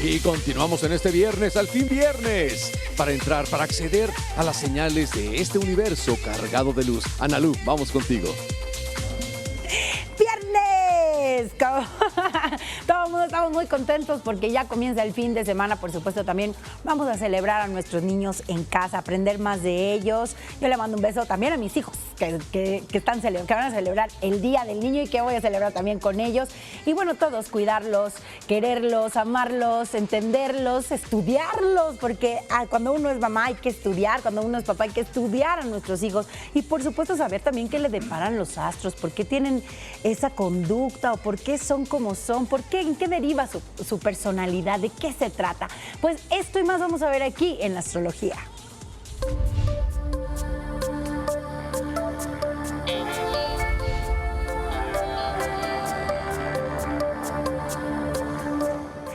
Y continuamos en este viernes, al fin viernes, para entrar, para acceder a las señales de este universo cargado de luz. Analu, vamos contigo. ¡Viernes! Todo el mundo estamos muy contentos porque ya comienza el fin de semana. Por supuesto, también vamos a celebrar a nuestros niños en casa, aprender más de ellos. Yo le mando un beso también a mis hijos que van a celebrar el Día del Niño y que voy a celebrar también con ellos. Y bueno, todos cuidarlos, quererlos, amarlos, entenderlos, estudiarlos, porque cuando uno es mamá hay que estudiar, cuando uno es papá hay que estudiar a nuestros hijos. Y por supuesto saber también qué le deparan los astros, por qué tienen esa conducta o por qué son como son, en qué deriva su personalidad, de qué se trata. Pues esto y más vamos a ver aquí en la astrología.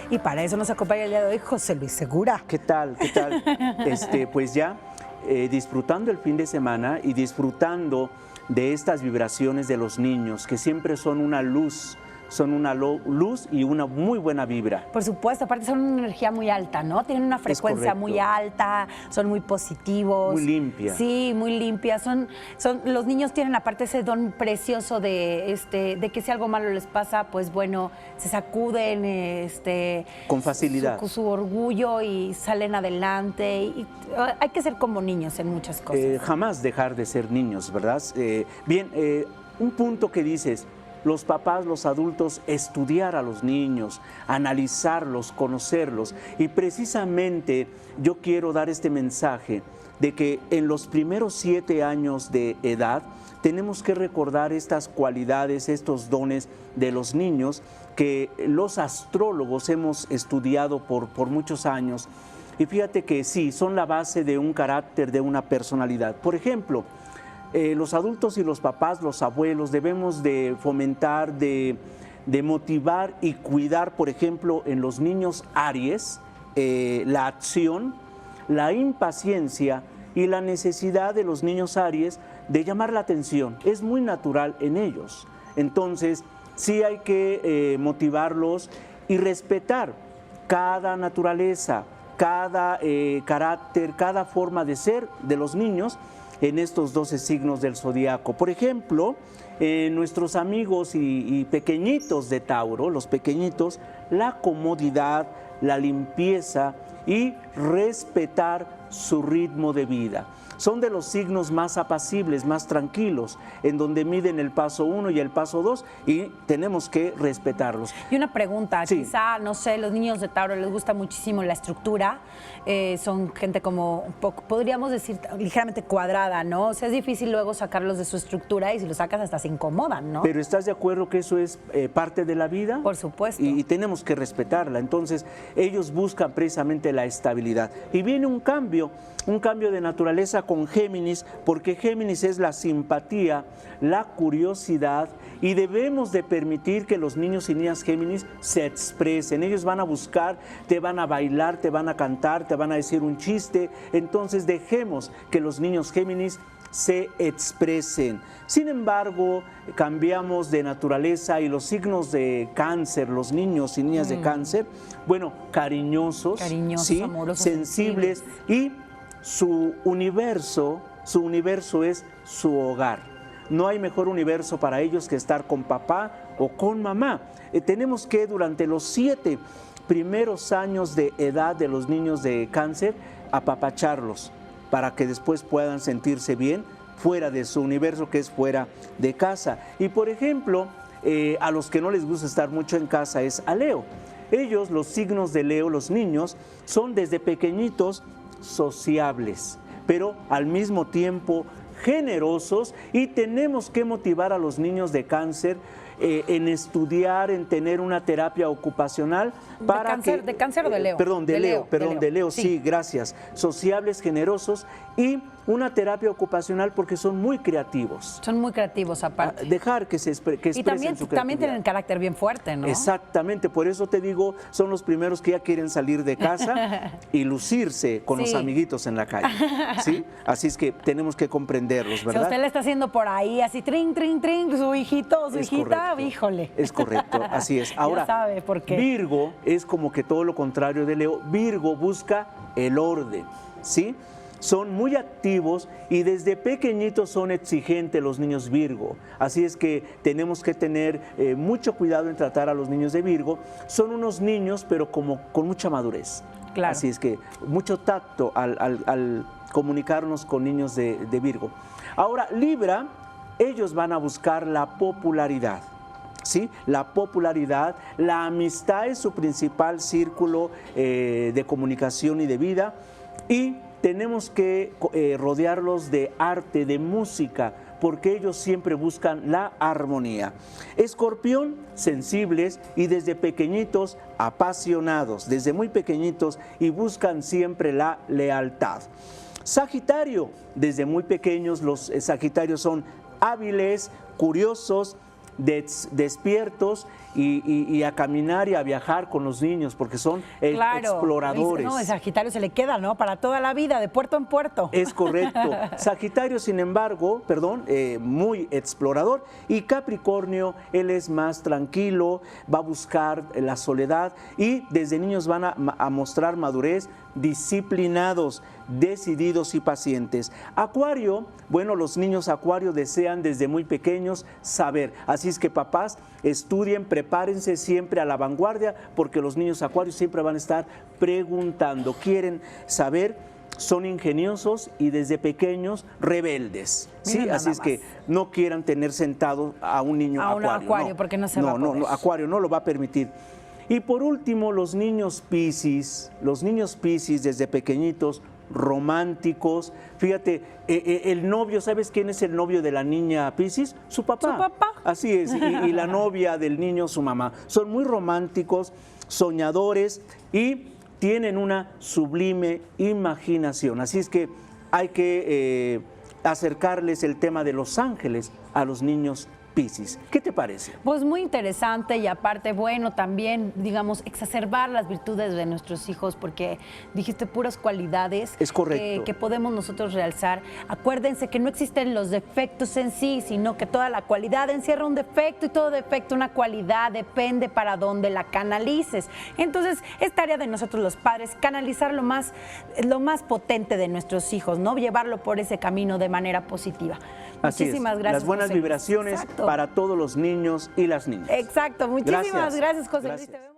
Y para eso nos acompaña el día de hoy José Luis Segura. ¿Qué tal? ¿Qué tal? Pues ya disfrutando el fin de semana y disfrutando de estas vibraciones de los niños, que siempre son una luz y una muy buena vibra. Por supuesto, aparte son una energía muy alta, ¿no? Tienen una frecuencia muy alta, son muy positivos. Muy limpia. Sí, muy limpia. Los niños tienen aparte ese don precioso de que si algo malo les pasa, pues bueno, se sacuden con facilidad su orgullo y salen adelante. Y hay que ser como niños en muchas cosas. Jamás dejar de ser niños, ¿verdad? Un punto que dices, los papás, los adultos, estudiar a los niños, analizarlos, conocerlos. Y precisamente yo quiero dar este mensaje de que en los primeros 7 años de edad tenemos que recordar estas cualidades, estos dones de los niños que los astrólogos hemos estudiado por muchos años. Y fíjate que sí, son la base de un carácter, de una personalidad. Por ejemplo, los adultos y los papás, los abuelos, debemos de fomentar, de motivar y cuidar, por ejemplo, en los niños Aries, la acción, la impaciencia y la necesidad de los niños Aries de llamar la atención. Es muy natural en ellos. Entonces, sí hay que motivarlos y respetar cada naturaleza, cada carácter, cada forma de ser de los niños en estos 12 signos del zodiaco. Por ejemplo, nuestros amigos y pequeñitos de Tauro, los pequeñitos, la comodidad, la limpieza y respetar su ritmo de vida. Son de los signos más apacibles, más tranquilos, en donde miden el paso 1 y el paso 2 y tenemos que respetarlos. Y una pregunta, sí. Quizá, no sé, los niños de Tauro les gusta muchísimo la estructura, son gente como un poco, podríamos decir, ligeramente cuadrada, ¿no? O sea, es difícil luego sacarlos de su estructura y si los sacas hasta se incomodan, ¿no? Pero ¿estás de acuerdo que eso es parte de la vida? Por supuesto. Y tenemos que respetarla. Entonces, ellos buscan precisamente la estabilidad. Y viene un cambio de naturaleza con Géminis, porque Géminis es la simpatía, la curiosidad, y debemos de permitir que los niños y niñas Géminis se expresen. Ellos van a buscar, te van a bailar, te van a cantar, te van a decir un chiste. Entonces dejemos que los niños Géminis se expresen. Sin embargo, cambiamos de naturaleza y los signos de Cáncer, los niños y niñas de Cáncer, bueno, cariñosos, ¿sí? Amorosos, sensibles, y su universo es su hogar. No hay mejor universo para ellos que estar con papá o con mamá. Tenemos que durante los 7 primeros años de edad de los niños de Cáncer apapacharlos para que después puedan sentirse bien fuera de su universo, que es fuera de casa. Y por ejemplo, a los que no les gusta estar mucho en casa es a Leo. Ellos, los signos de Leo, los niños, son desde pequeñitos sociables, pero al mismo tiempo generosos, y tenemos que motivar a los niños de Cáncer en estudiar, en tener una terapia ocupacional para ¿De Cáncer o de Leo? De Leo, sí, gracias. Sociables, generosos y una terapia ocupacional porque son muy creativos. Son muy creativos aparte. Dejar que se que expresen y también, su creatividad. también tienen carácter bien fuerte, ¿no? Exactamente, por eso te digo, son los primeros que ya quieren salir de casa y lucirse con los amiguitos en la calle, ¿sí? Así es que tenemos que comprenderlos, ¿verdad? Si usted le está haciendo por ahí así, trin, trin, trin, su hijito o su hijita, correcto, híjole. Es correcto, así es. Ahora, ya sabe por qué. Virgo es como que todo lo contrario de Leo. Virgo busca el orden, ¿sí? Son muy activos y desde pequeñitos son exigentes los niños Virgo. Así es que tenemos que tener mucho cuidado en tratar a los niños de Virgo. Son unos niños, pero como con mucha madurez. Claro. Así es que mucho tacto al comunicarnos con niños de Virgo. Ahora, Libra, ellos van a buscar la popularidad. ¿Sí? La popularidad, la amistad es su principal círculo de comunicación y de vida, y tenemos que rodearlos de arte, de música, porque ellos siempre buscan la armonía. Escorpión, sensibles y desde pequeñitos apasionados, desde muy pequeñitos, y buscan siempre la lealtad. Sagitario, desde muy pequeños los sagitarios son hábiles, curiosos, despiertos y a caminar y a viajar con los niños porque son exploradores. No, el Sagitario se le queda, ¿no? Para toda la vida, de puerto en puerto. Es correcto. Sagitario, sin embargo, muy explorador, y Capricornio, él es más tranquilo, va a buscar la soledad y desde niños van a mostrar madurez, disciplinados, decididos y pacientes. Acuario, bueno, los niños Acuario desean desde muy pequeños saber, así es que papás, estudien, prepárense siempre a la vanguardia, porque los niños Acuarios siempre van a estar preguntando, quieren saber, son ingeniosos y desde pequeños rebeldes, ¿sí? Así es que no quieran tener sentado a un niño Acuario. No, porque no se va a poder. No, Acuario no lo va a permitir. Y por último, los niños Piscis desde pequeñitos, románticos. Fíjate, el novio, ¿sabes quién es el novio de la niña Piscis? Su papá. Su papá. Así es, y la novia del niño, su mamá. Son muy románticos, soñadores y tienen una sublime imaginación. Así es que hay que acercarles el tema de los ángeles a los niños Piscis. ¿Qué te parece? Pues muy interesante, y aparte, bueno, también, digamos, exacerbar las virtudes de nuestros hijos, porque dijiste puras cualidades. Es correcto. Que podemos nosotros realzar. Acuérdense que no existen los defectos en sí, sino que toda la cualidad encierra un defecto, y todo defecto una cualidad, depende para dónde la canalices. Entonces, es tarea de nosotros los padres canalizar lo más potente de nuestros hijos, ¿no? Llevarlo por ese camino de manera positiva. Así Muchísimas es. gracias, Las buenas José Luis. vibraciones Exacto. para todos los niños y las niñas. Exacto, muchísimas gracias, José Luis. Gracias.